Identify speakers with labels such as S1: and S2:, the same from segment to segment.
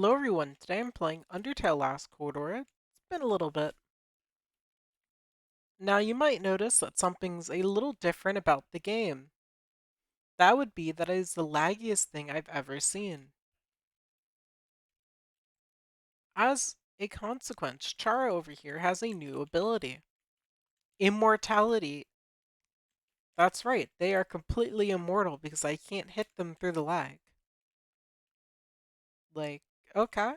S1: Hello everyone, today I'm playing Undertale Last Corridor. It's been a little bit. Now you might notice that something's a little different about the game. That would be that it is the laggiest thing I've ever seen. As a consequence, Chara over here has a new ability. Immortality. That's right, they are completely immortal because I can't hit them through the lag. Like, okay.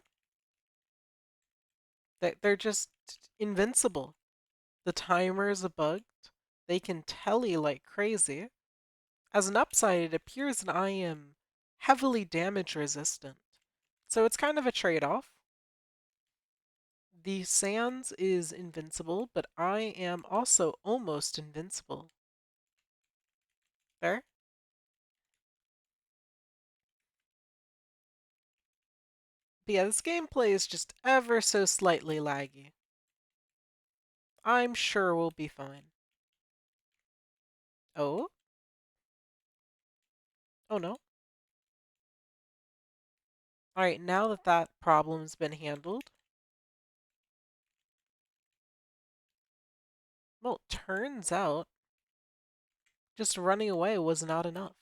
S1: They're just invincible. The timer is bugged. They can telly like crazy. As an upside, it appears that I am heavily damage resistant. So it's kind of a trade-off. The Sans is invincible, but I am also almost invincible. There. But yeah, this gameplay is just ever so slightly laggy. I'm sure we'll be fine. Oh? Oh no. Alright, now that that problem's been handled, well, turns out just running away was not enough.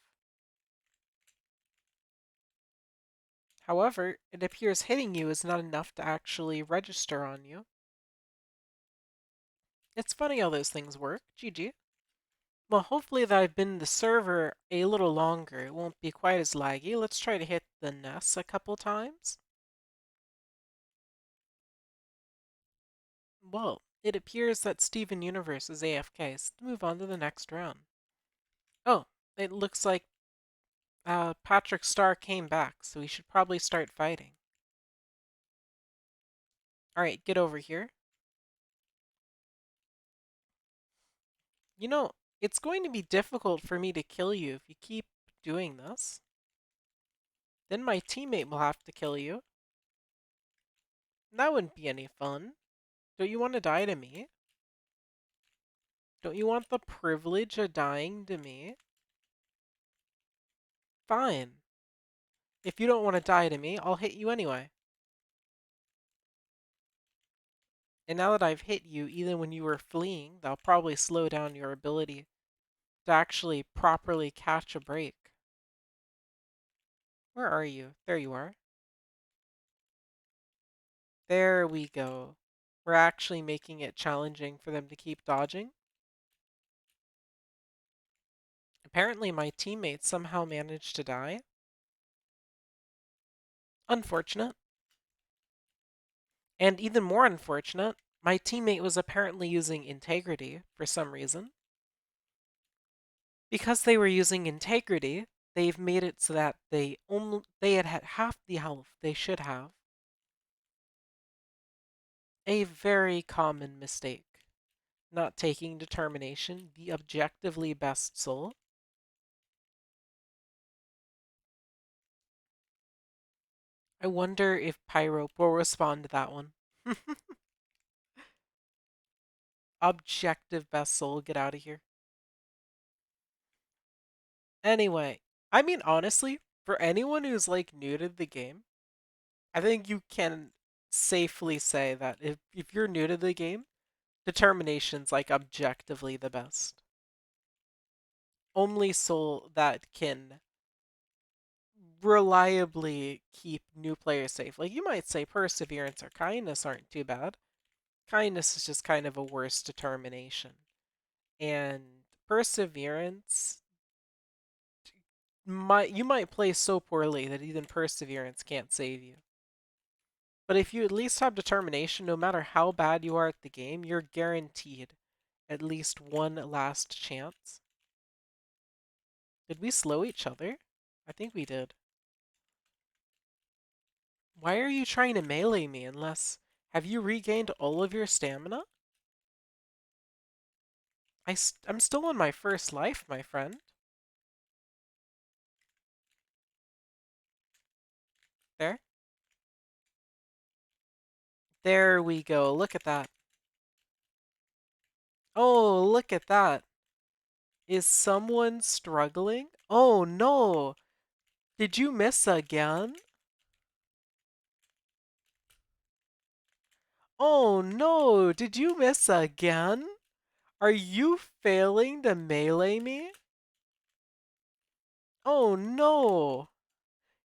S1: However, it appears hitting you is not enough to actually register on you. It's funny how those things work. GG. Well, hopefully that I've been in the server a little longer. It won't be quite as laggy. Let's try to hit the Ness a couple times. Well, it appears that Steven Universe is AFK, so let's move on to the next round. Oh, it looks like Patrick Star came back, so we should probably start fighting. Alright, get over here. You know, it's going to be difficult for me to kill you if you keep doing this. Then my teammate will have to kill you. That wouldn't be any fun. Don't you want to die to me? Don't you want the privilege of dying to me? Fine. If you don't want to die to me, I'll hit you anyway. And now that I've hit you, even when you were fleeing, that'll probably slow down your ability to actually properly catch a break. Where are you? There you are. There we go. We're actually making it challenging for them to keep dodging. Apparently my teammate somehow managed to die. Unfortunate. And even more unfortunate, my teammate was apparently using integrity for some reason. Because they were using integrity, they've made it so that they had half the health they should have. A very common mistake. Not taking determination, the objectively best soul. I wonder if Pyro will respond to that one. Objective best soul, get out of here. Anyway, I mean honestly, for anyone who's like new to the game, I think you can safely say that if you're new to the game, determination's like objectively the best. Only soul that can reliably keep new players safe. Like you might say perseverance or kindness aren't too bad. Kindness is just kind of a worse determination. And perseverance you might play so poorly that even perseverance can't save you. But if you at least have determination, no matter how bad you are at the game, you're guaranteed at least one last chance. Did we slow each other? I think we did. Why are you trying to melee me unless... Have you regained all of your stamina? I'm still on my first life, my friend. There. There we go. Look at that. Oh, look at that. Is someone struggling? Oh no! Did you miss again? Oh no, did you miss again? Are you failing to melee me? Oh no,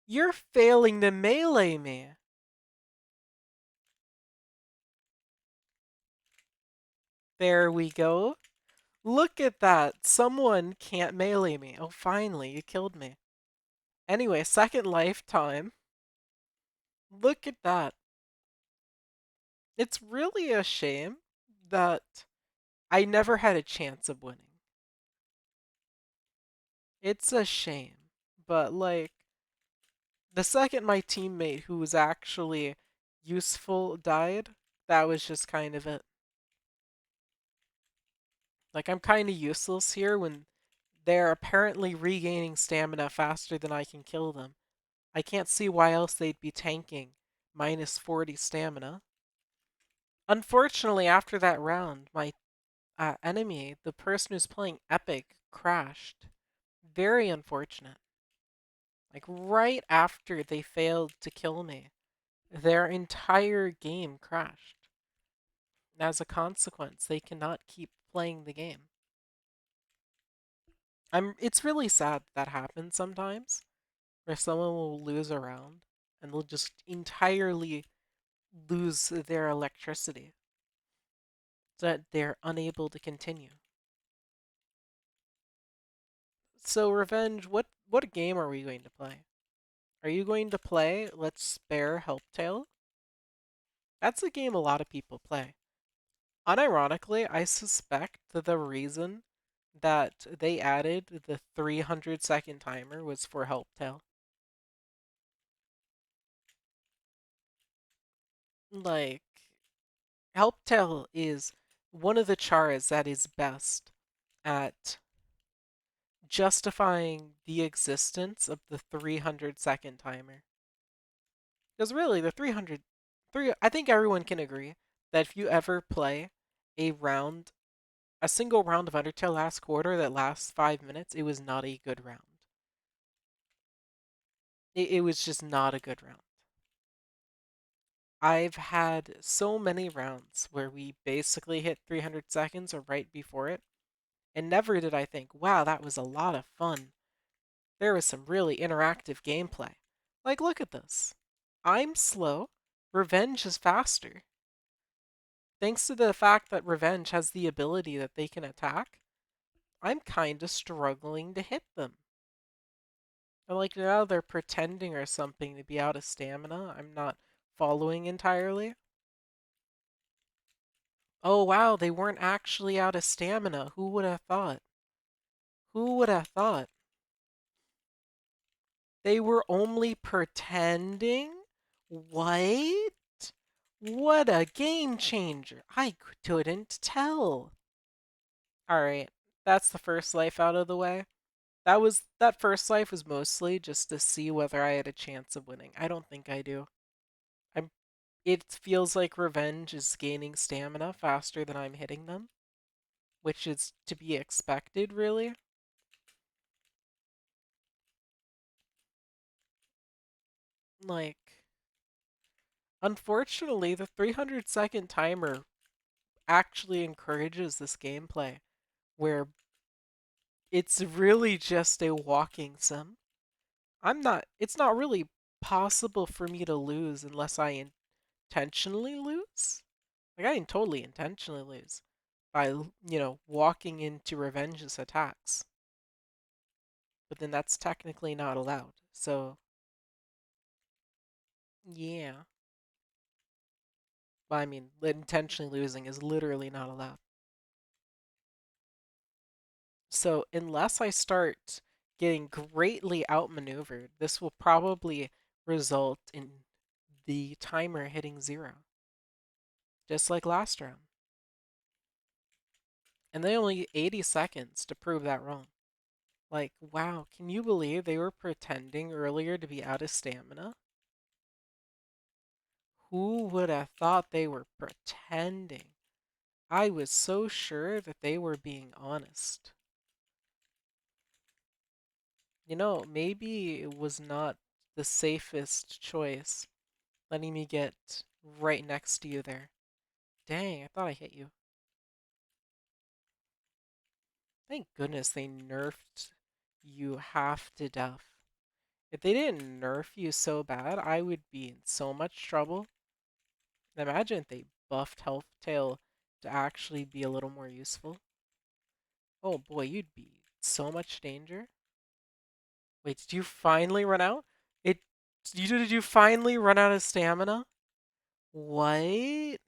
S1: you're failing to melee me. There we go. Look at that. Someone can't melee me. Oh, finally, you killed me. Anyway, second lifetime. Look at that. It's really a shame that I never had a chance of winning. It's a shame. But, like, the second my teammate who was actually useful died, that was just kind of it. Like, I'm kind of useless here when they're apparently regaining stamina faster than I can kill them. I can't see why else they'd be tanking minus 40 stamina. Unfortunately, after that round, my enemy, the person who's playing Epic, crashed. Very unfortunate. Like, right after they failed to kill me, their entire game crashed. As a consequence, they cannot keep playing the game. It's really sad that happens sometimes, where someone will lose a round and they'll just entirely lose their electricity so that they're unable to continue. So, Revenge, what game are we going to play? Are you going to play Let's Spare Helptale? That's a game a lot of people play. Unironically, I suspect that the reason that they added the 300-second timer was for Helptale. Like, Helptale is one of the chars that is best at justifying the existence of the 300-second timer. Because really, the 300, I think everyone can agree that if you ever play a round, a single round of Undertale last quarter that lasts 5 minutes, it was not a good round. It was just not a good round. I've had so many rounds where we basically hit 300 seconds or right before it, and never did I think, wow, that was a lot of fun. There was some really interactive gameplay. Like, look at this. I'm slow, Revenge is faster. Thanks to the fact that Revenge has the ability that they can attack, I'm kinda struggling to hit them. And like now they're pretending or something to be out of stamina. I'm not following entirely. Oh wow, they weren't actually out of stamina. Who would have thought? Who would have thought? They were only pretending? What? What a game changer. I couldn't tell. Alright, that's the first life out of the way. That first life was mostly just to see whether I had a chance of winning. I don't think I do. I'm It feels like Revenge is gaining stamina faster than I'm hitting them, which is to be expected, really. Like, unfortunately, the 300-second timer actually encourages this gameplay where it's really just a walking sim. It's not really possible for me to lose unless I intentionally lose. Like, I can totally intentionally lose by, walking into Revenge's attacks. But then that's technically not allowed. So, yeah. But I mean, intentionally losing is literally not allowed. So, unless I start getting greatly outmaneuvered, this will probably result in the timer hitting 0, just like last round. And they only 80 seconds to prove that wrong. Like, wow, can you believe they were pretending earlier to be out of stamina? Who would have thought they were pretending? I was so sure that they were being honest. Maybe it was not the safest choice letting me get right next to you there. Dang, I thought I hit you. Thank goodness they nerfed you half to death. If they didn't nerf you so bad, I would be in so much trouble. Imagine if they buffed Helptale to actually be a little more useful. Oh boy, you'd be in so much danger. Wait, did you finally run out? It did you finally run out of stamina? What?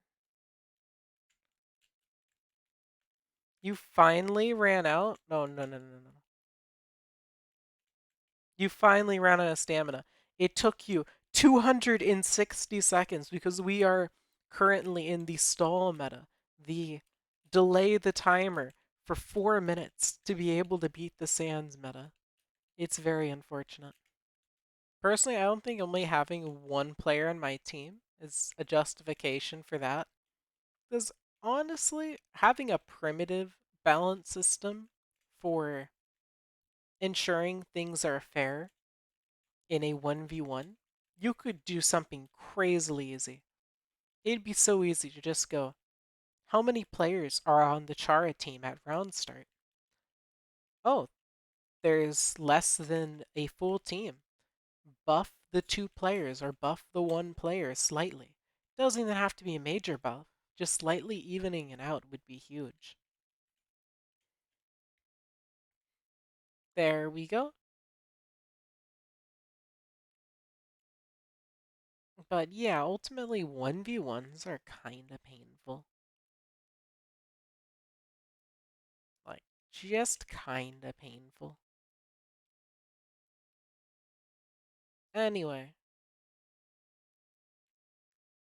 S1: You finally ran out? No, no, no, no, no. You finally ran out of stamina. It took you 260 seconds because we are currently in the stall meta, the delay the timer for 4 minutes to be able to beat the Sands meta. It's very unfortunate. Personally, I don't think only having one player on my team is a justification for that. Because honestly, having a primitive balance system for ensuring things are fair in a 1v1, you could do something crazily easy. It'd be so easy to just go, how many players are on the Chara team at round start? Oh, there's less than a full team. Buff the two players or buff the one player slightly. Doesn't even have to be a major buff. Just slightly evening it out would be huge. There we go. But yeah, ultimately 1v1s are kinda painful. Like, just kinda painful. Anyway,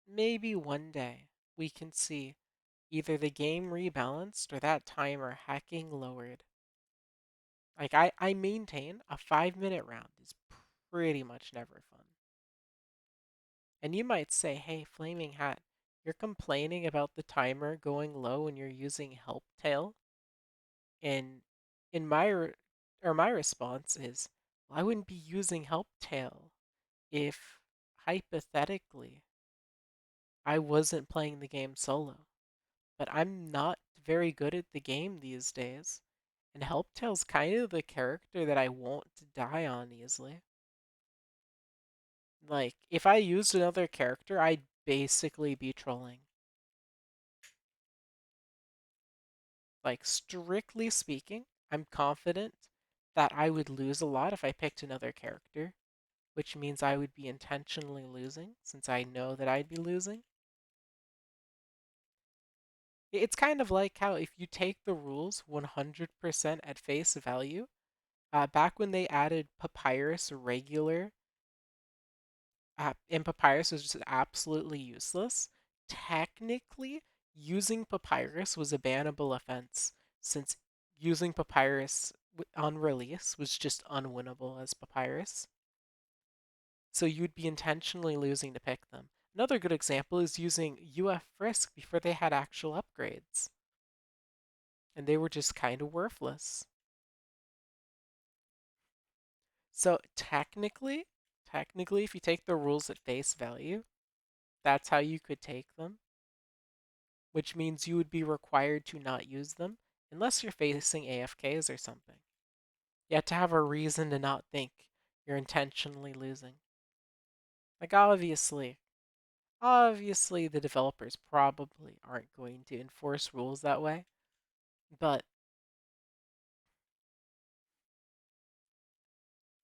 S1: maybe one day we can see either the game rebalanced or that timer hacking lowered. Like, I maintain a 5 minute round is pretty much never fun. And you might say, hey, Flaming Hat, you're complaining about the timer going low when you're using Helptale? And in my response is, well, I wouldn't be using Helptale if hypothetically I wasn't playing the game solo. But I'm not very good at the game these days, and Helptale's kind of the character that I won't die on easily. Like, if I used another character, I'd basically be trolling. Like, strictly speaking, I'm confident that I would lose a lot if I picked another character, which means I would be intentionally losing since I know that I'd be losing. It's kind of like how if you take the rules 100% at face value, back when they added Papyrus regular, and Papyrus was just absolutely useless, technically, using Papyrus was a bannable offense since using Papyrus on release was just unwinnable as Papyrus. So you'd be intentionally losing to pick them. Another good example is using UF Frisk before they had actual upgrades, and they were just kind of worthless. So technically, if you take the rules at face value, that's how you could take them, which means you would be required to not use them unless you're facing AFKs or something. You have to have a reason to not think you're intentionally losing. Like obviously the developers probably aren't going to enforce rules that way, but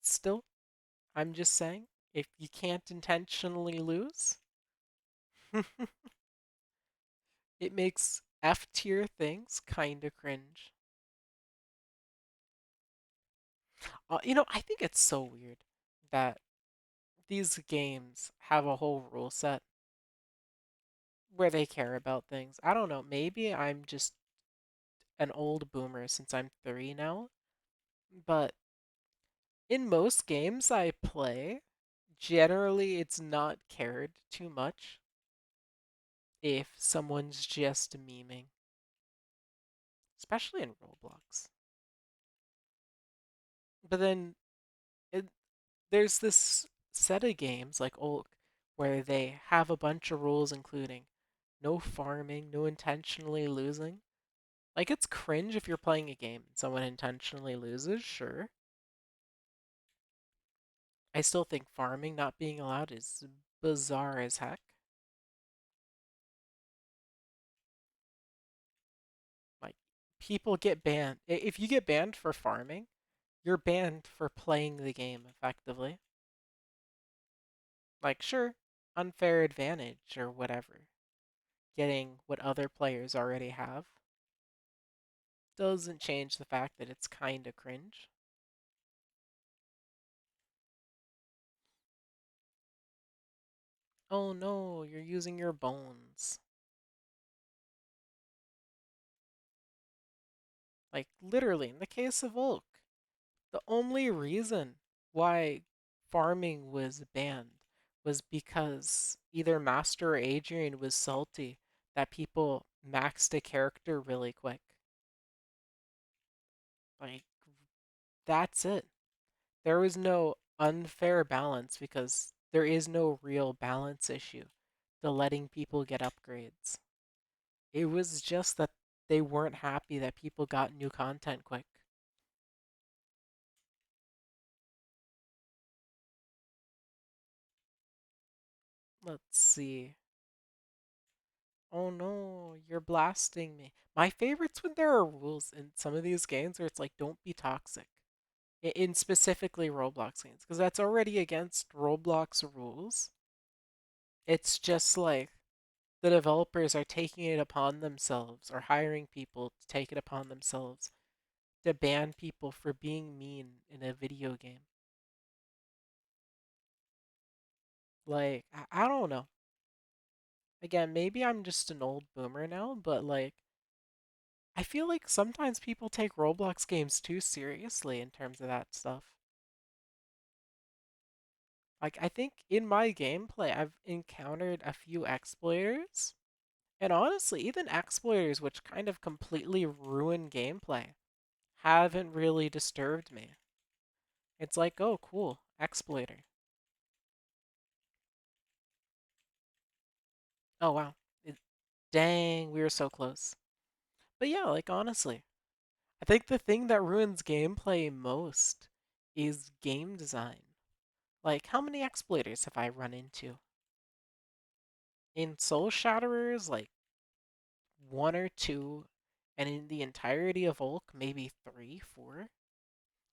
S1: still, I'm just saying, if you can't intentionally lose, it makes F tier things kinda cringe. I think it's so weird that these games have a whole rule set where they care about things. I don't know, maybe I'm just an old boomer since I'm 3 now, but in most games I play, generally it's not cared too much if someone's just memeing, especially in Roblox. But then it, there's this set of games like Olk where they have a bunch of rules including No farming, no intentionally losing. Like, it's cringe if you're playing a game and someone intentionally loses, sure. I still think farming not being allowed is bizarre as heck. Like, people get banned. If you get banned for farming, you're banned for playing the game effectively. Like, sure, unfair advantage or whatever, getting what other players already have, doesn't change the fact that it's kinda cringe. Oh no, you're using your bones. Like, literally, in the case of Oak, the only reason why farming was banned was because either Master or Adrian was salty that people maxed a character really quick. Like, that's it. There was no unfair balance because there is no real balance issue to letting people get upgrades. It was just that they weren't happy that people got new content quick. Let's see. Oh no, you're blasting me. My favorite's when there are rules in some of these games where it's like, don't be toxic. In specifically Roblox games, because that's already against Roblox rules. It's just like the developers are taking it upon themselves or hiring people to take it upon themselves to ban people for being mean in a video game. Like, I don't know. Again, maybe I'm just an old boomer now, but like, I feel like sometimes people take Roblox games too seriously in terms of that stuff. Like, I think in my gameplay, I've encountered a few exploiters, and honestly, even exploiters which kind of completely ruin gameplay haven't really disturbed me. It's like, oh, cool, exploiter. Oh, wow. It, dang, we were so close. But yeah, like, honestly, I think the thing that ruins gameplay most is game design. Like, how many exploiters have I run into? In Soul Shatterers, like one or two, and in the entirety of Ulk, maybe three, four.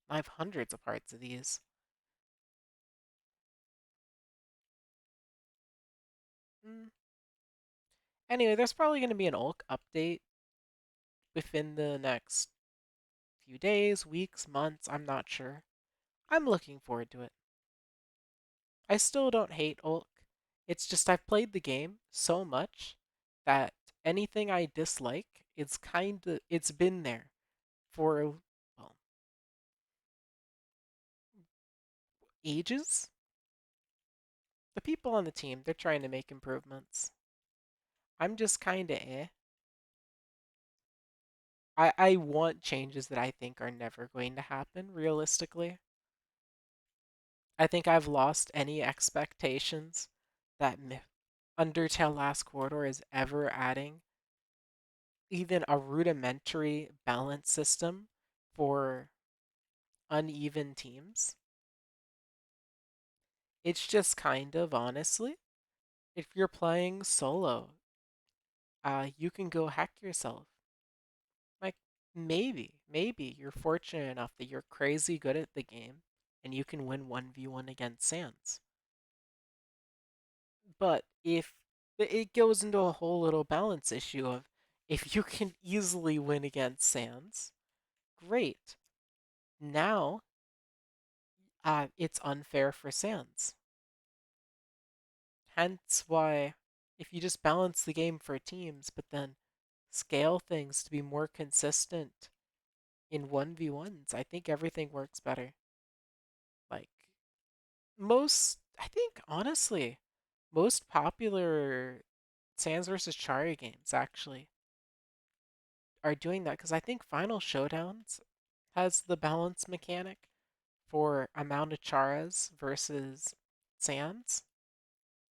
S1: I have hundreds of parts of these. Mm. Anyway, there's probably going to be an Ulk update within the next few days, weeks, months. I'm not sure. I'm looking forward to it. I still don't hate Ulk. It's just I've played the game so much that anything I dislike, it's been there for, well, ages. The people on the team, they're trying to make improvements. I'm just kind of eh. I want changes that I think are never going to happen realistically. I think I've lost any expectations that Undertale Last Corridor is ever adding even a rudimentary balance system for uneven teams. It's just kind of honestly, if you're playing solo, you can go hack yourself. Like, maybe you're fortunate enough that you're crazy good at the game and you can win 1v1 against Sans. But if it goes into a whole little balance issue of if you can easily win against Sans, great. Now, it's unfair for Sans. Hence why if you just balance the game for teams, but then scale things to be more consistent in 1v1s, I think everything works better. Like, I think, honestly, most popular Sans versus Chari games actually are doing that because I think Final Showdowns has the balance mechanic for amount of Charas versus Sans.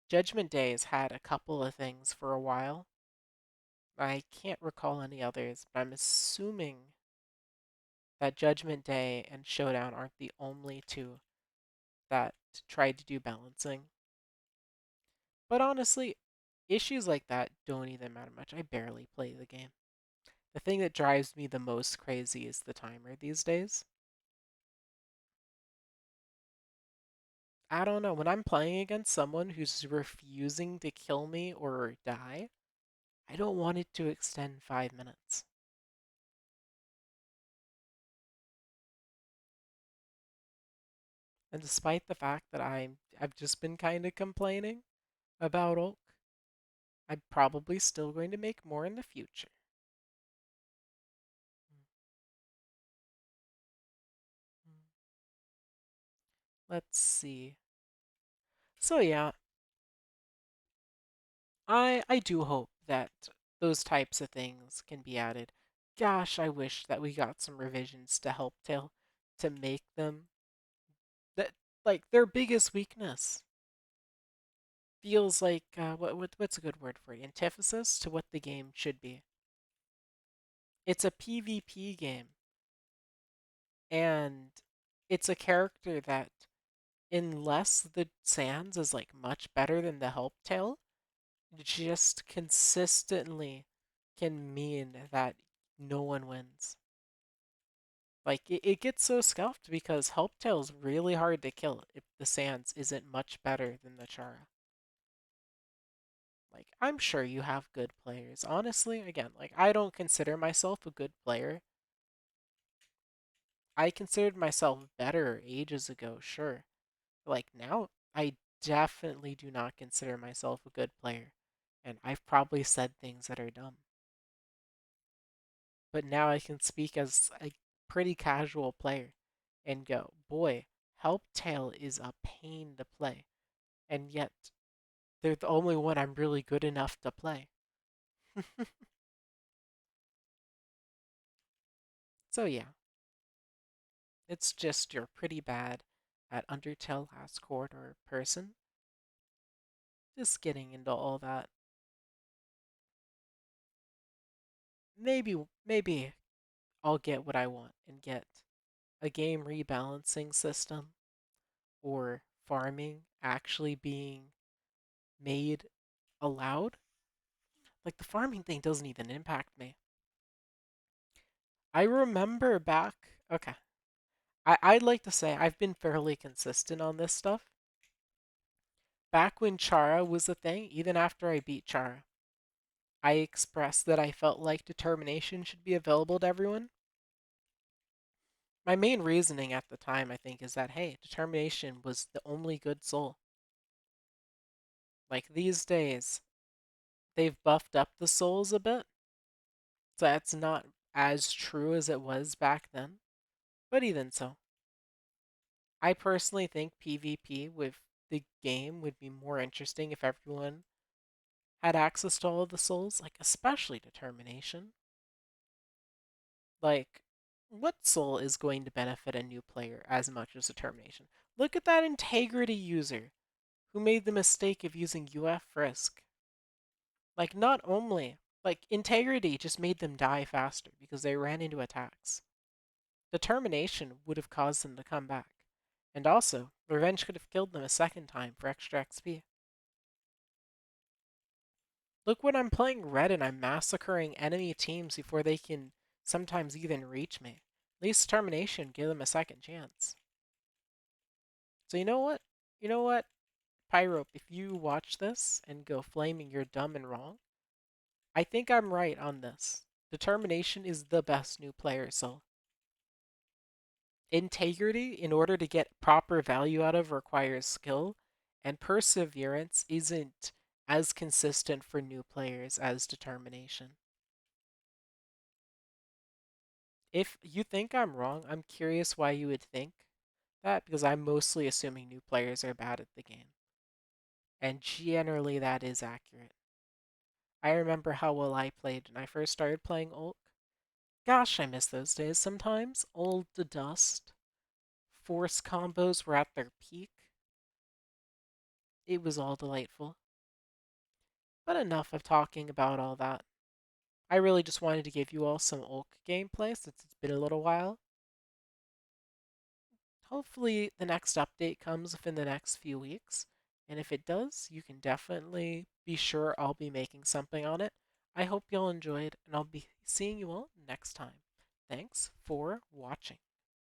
S1: Judgment Day has had a couple of things for a while. I can't recall any others, but I'm assuming that Judgment Day and Showdown aren't the only two that tried to do balancing. But honestly, issues like that don't even matter much. I barely play the game. The thing that drives me the most crazy is the timer these days. I don't know. When I'm playing against someone who's refusing to kill me or die, I don't want it to extend 5 minutes. And despite the fact that I've just been kind of complaining about Ulk, I'm probably still going to make more in the future. Let's see. So yeah, I do hope that those types of things can be added. Gosh, I wish that we got some revisions to Helptale to make them that like their biggest weakness feels like what's a good word for it? Antithesis to what the game should be. It's a PvP game, and it's a character that, unless the Sans is like much better than the Helptale, just consistently can mean that no one wins. Like it gets so scuffed because Helptale's really hard to kill if the Sans isn't much better than the Chara. Like I'm sure you have good players. Honestly, again, like I don't consider myself a good player. I considered myself better ages ago, sure. Like now, I definitely do not consider myself a good player. And I've probably said things that are dumb. But now I can speak as a pretty casual player and go, boy, Helptale is a pain to play. And yet, they're the only one I'm really good enough to play. So yeah, it's just you're pretty bad at Undertale last quarter person. Just getting into all that. Maybe I'll get what I want and get a game rebalancing system or farming actually being made allowed. Like the farming thing doesn't even impact me. I remember back, okay, I'd like to say I've been fairly consistent on this stuff. Back when Chara was a thing, even after I beat Chara, I expressed that I felt like determination should be available to everyone. My main reasoning at the time, I think, is that hey, determination was the only good soul. Like these days, they've buffed up the souls a bit, so that's not as true as it was back then. But even so, I personally think PvP with the game would be more interesting if everyone had access to all of the souls, like especially determination. Like, what soul is going to benefit a new player as much as determination? Look at that integrity user who made the mistake of using UF Frisk. Like, not only, like, integrity just made them die faster because they ran into attacks. Determination would have caused them to come back. And also, revenge could have killed them a second time for extra XP. Look when I'm playing red and I'm massacring enemy teams before they can sometimes even reach me. At least determination give them a second chance. So you know what? You know what, Pyrope, if you watch this and go flaming you're dumb and wrong, I think I'm right on this. Determination is the best new player soul. Integrity, in order to get proper value out of, requires skill, and perseverance isn't as consistent for new players as determination. If you think I'm wrong, I'm curious why you would think that, because I'm mostly assuming new players are bad at the game. And generally that is accurate. I remember how well I played when I first started playing Ulk. Gosh, I miss those days sometimes. Old to dust. Force combos were at their peak. It was all delightful. But enough of talking about all that. I really just wanted to give you all some Ulk gameplay since it's been a little while. Hopefully, the next update comes within the next few weeks, and if it does, you can definitely be sure I'll be making something on it. I hope you'll enjoy it, and I'll be seeing you all next time. Thanks for watching.